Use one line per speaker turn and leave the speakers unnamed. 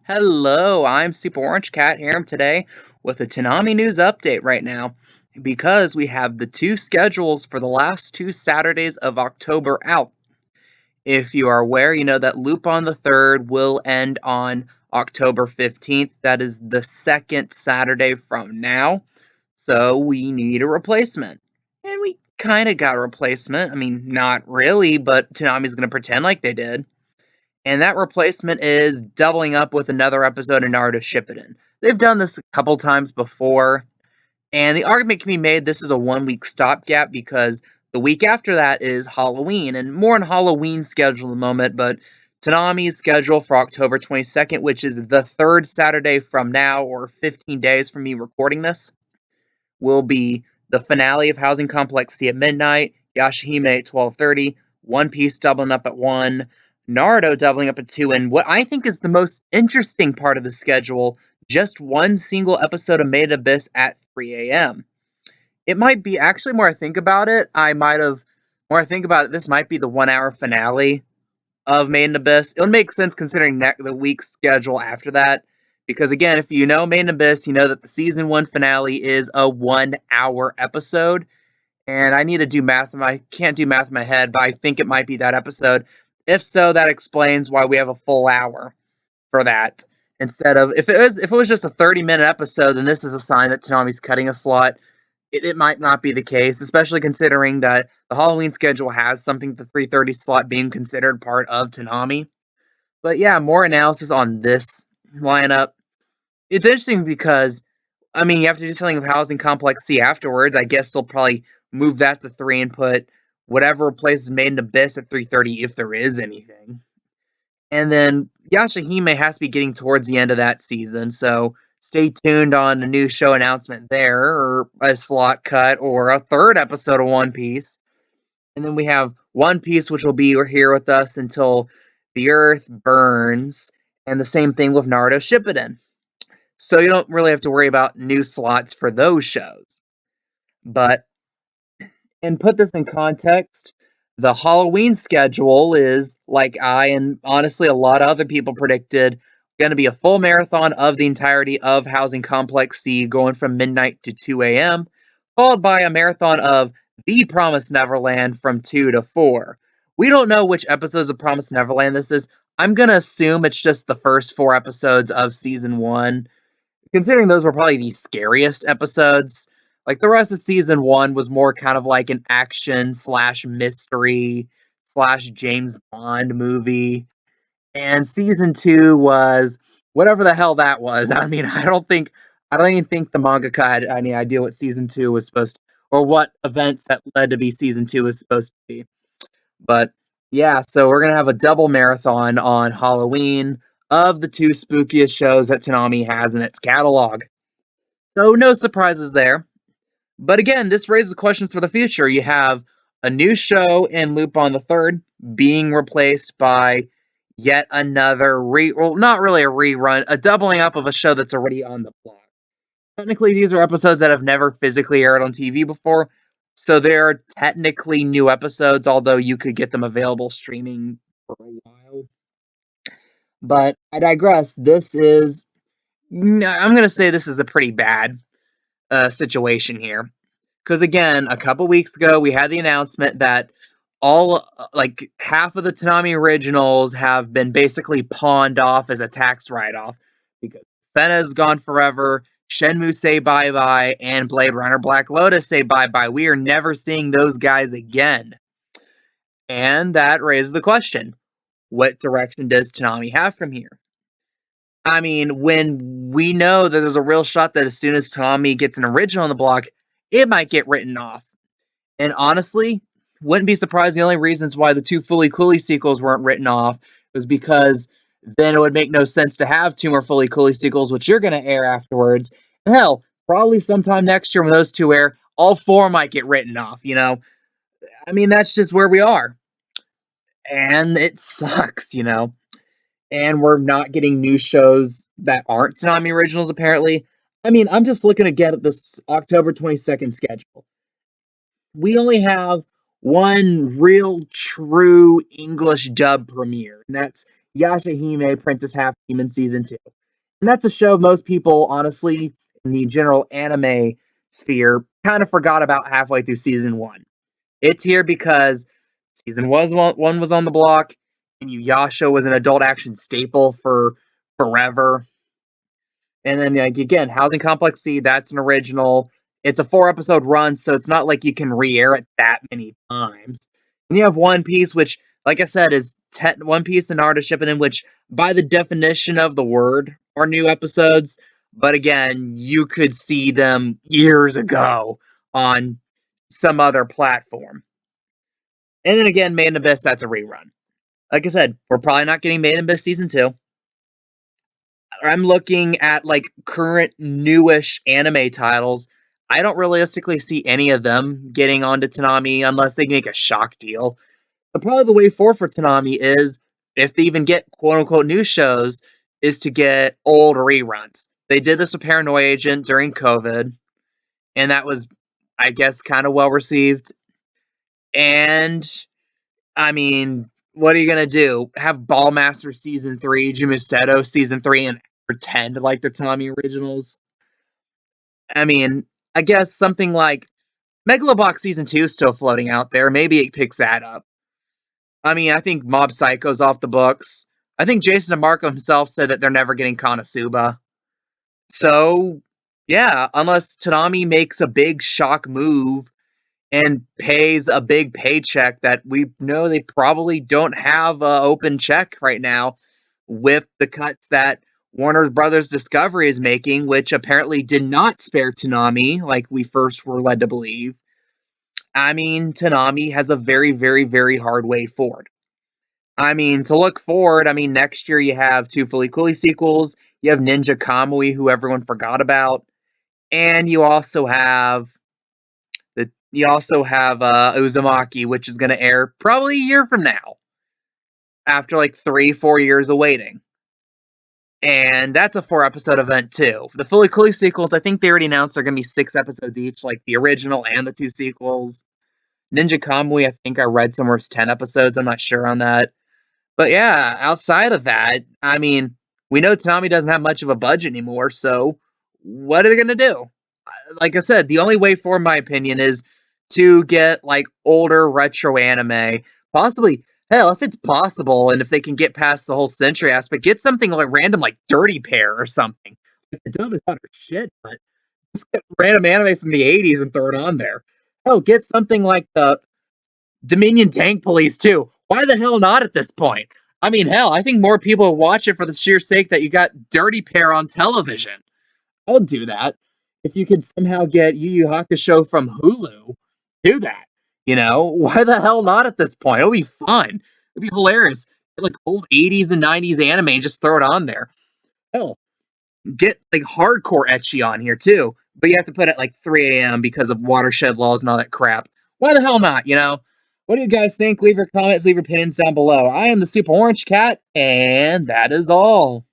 Hello, I'm Super Orange Cat here today with a Toonami news update right now because we have the two schedules for the last two Saturdays of October out. If you are aware, you know that Loop on the 3rd will end on October 15th. That is the second Saturday from now. So we need a replacement. And we kind of got a replacement. I mean, not really, but Toonami's going to pretend like they did. And that replacement is doubling up with another episode of Naruto Shippuden. They've done this a couple times before, and the argument can be made this is a 1 week stopgap because the week after that is Halloween, and more on Halloween schedule in a moment, but Toonami's schedule for October 22nd, which is the third Saturday from now, or 15 days from me recording this, will be the finale of Housing Complex C at midnight, Yashahime at 12:30, One Piece doubling up at 1, Naruto doubling up at 2, and what I think is the most interesting part of the schedule, just one single episode of Made in Abyss at 3 a.m. It might be, actually, more I think about it, this might be the 1 hour finale of Made in Abyss. It'll make sense considering the week's schedule after that. Because again, if you know Made in Abyss, you know that the season 1 finale is a 1 hour episode. And I need to do math. I can't do math in my head, but I think it might be that episode. If so, that explains why we have a full hour for that. Instead of if it was just a 30-minute episode, then this is a sign that Toonami's cutting a slot. It might not be the case, especially considering that the Halloween schedule has something the 3:30 slot being considered part of Toonami. But yeah, more analysis on this lineup. It's interesting because, I mean, you have to do something with Housing Complex C afterwards. I guess they'll probably move that to 3 and put whatever replaces Made in Abyss at 3:30 if there is anything. And then Yashahime has to be getting towards the end of that season, so stay tuned on a new show announcement there, or a slot cut, or a third episode of One Piece. And then we have One Piece, which will be here with us until the Earth burns, and the same thing with Naruto Shippuden. So you don't really have to worry about new slots for those shows. But, and put this in context, the Halloween schedule is, like I and honestly a lot of other people predicted, going to be a full marathon of the entirety of Housing Complex C, going from midnight to 2 a.m., followed by a marathon of The Promised Neverland from 2 to 4. We don't know which episodes of Promised Neverland this is. I'm going to assume it's just the first 4 episodes of season 1, considering those were probably the scariest episodes. Like, the rest of season 1 was more kind of like an action slash mystery slash James Bond movie. And season 2 was whatever the hell that was. I mean, I don't even think the mangaka had any idea what season 2 was supposed to, or what events that led to be season 2 was supposed to be. But yeah, so we're gonna have a double marathon on Halloween of the two spookiest shows that Toonami has in its catalog. So no surprises there. But again, this raises questions for the future. You have a new show in Loop on the 3rd being replaced by yet another well, not really a rerun, a doubling up of a show that's already on the block. Technically, these are episodes that have never physically aired on TV before, so they're technically new episodes, although you could get them available streaming for a while. But I digress. I'm going to say this is a pretty bad situation here. Because again, a couple weeks ago, we had the announcement that like half of the Toonami originals have been basically pawned off as a tax write-off because Fena's gone forever, Shenmue say bye-bye, and Blade Runner Black Lotus say bye-bye. We are never seeing those guys again. And that raises the question, what direction does Toonami have from here? I mean, when we know that there's a real shot that as soon as Toonami gets an original on the block, it might get written off. And honestly, wouldn't be surprised the only reasons why the two Fully Cooley sequels weren't written off was because then it would make no sense to have two more Fully Cooley sequels, which you're going to air afterwards. And hell, probably sometime next year when those two air, all four might get written off, you know? I mean, that's just where we are. And it sucks, you know? And we're not getting new shows that aren't Toonami originals, apparently. I mean, I'm just looking again at this October 22nd schedule. We only have one real true English dub premiere, and that's Yashahime Princess Half Demon Season 2. And that's a show most people, honestly, in the general anime sphere, kind of forgot about halfway through Season 1. It's here because Season 1 was on the block, and Yasha was an adult action staple for forever. And then, like, again, Housing Complex C, that's an original. It's a 4 episode run, so it's not like you can re-air it that many times. And you have One Piece, which, like I said, is One Piece and Naruto Shippuden, which, by the definition of the word, are new episodes. But again, you could see them years ago on some other platform. And then again, Made in Abyss, that's a rerun. Like I said, we're probably not getting Made in Abyss Season 2. I'm looking at like current newish anime titles. I don't realistically see any of them getting onto Toonami unless they make a shock deal. But probably the way forward for Toonami is, if they even get quote unquote new shows, is to get old reruns. They did this with Paranoia Agent during COVID, and that was, I guess, kind of well received. And I mean, what are you gonna do? Have Ballmaster Season 3, Jumiseto Season 3, and pretend like they're Tommy originals? I mean, I guess something like Megalobox Season 2 is still floating out there. Maybe it picks that up. I mean, I think Mob Psycho's off the books. I think Jason DeMarco himself said that they're never getting Konosuba. So, yeah, unless Toonami makes a big shock move and pays a big paycheck that we know they probably don't have a open check right now with the cuts that Warner Brothers Discovery is making, which apparently did not spare Toonami like we first were led to believe. I mean, Toonami has a very, very, very hard way forward. I mean, to look forward, I mean, next year you have two Fully Cooley sequels, you have Ninja Kamui, who everyone forgot about, and you also have Uzumaki, which is going to air probably a year from now, after like 3-4 years of waiting. And that's a 4 episode event too. The Fully Cooley sequels, I think they already announced they're going to be 6 episodes each, like the original and the two sequels. Ninja Kamui, I think I read somewhere it's 10 episodes. I'm not sure on that. But yeah, outside of that, I mean, we know Toonami doesn't have much of a budget anymore, so what are they going to do? Like I said, the only way forward, in my opinion, is to get like older retro anime. Possibly, hell, if it's possible, and if they can get past the whole century aspect, get something like random, like Dirty Pair or something. Like, the dub is utter shit, but just get random anime from the '80s and throw it on there. Hell, get something like the Dominion Tank Police too. Why the hell not at this point? I mean, hell, I think more people will watch it for the sheer sake that you got Dirty Pair on television. I'll do that. If you could somehow get Yu Yu Hakusho from Hulu, do that. Why the hell not at this point? It'll be fun. It'd be hilarious. Get, like, old '80s and '90s anime and just throw it on there. Hell, get like hardcore ecchi on here too, but you have to put it at like 3 a.m. because of watershed laws and all that crap. Why the hell not? What do you guys think? Leave your comments, leave your opinions down below. I am the Super Orange Cat, and that is all.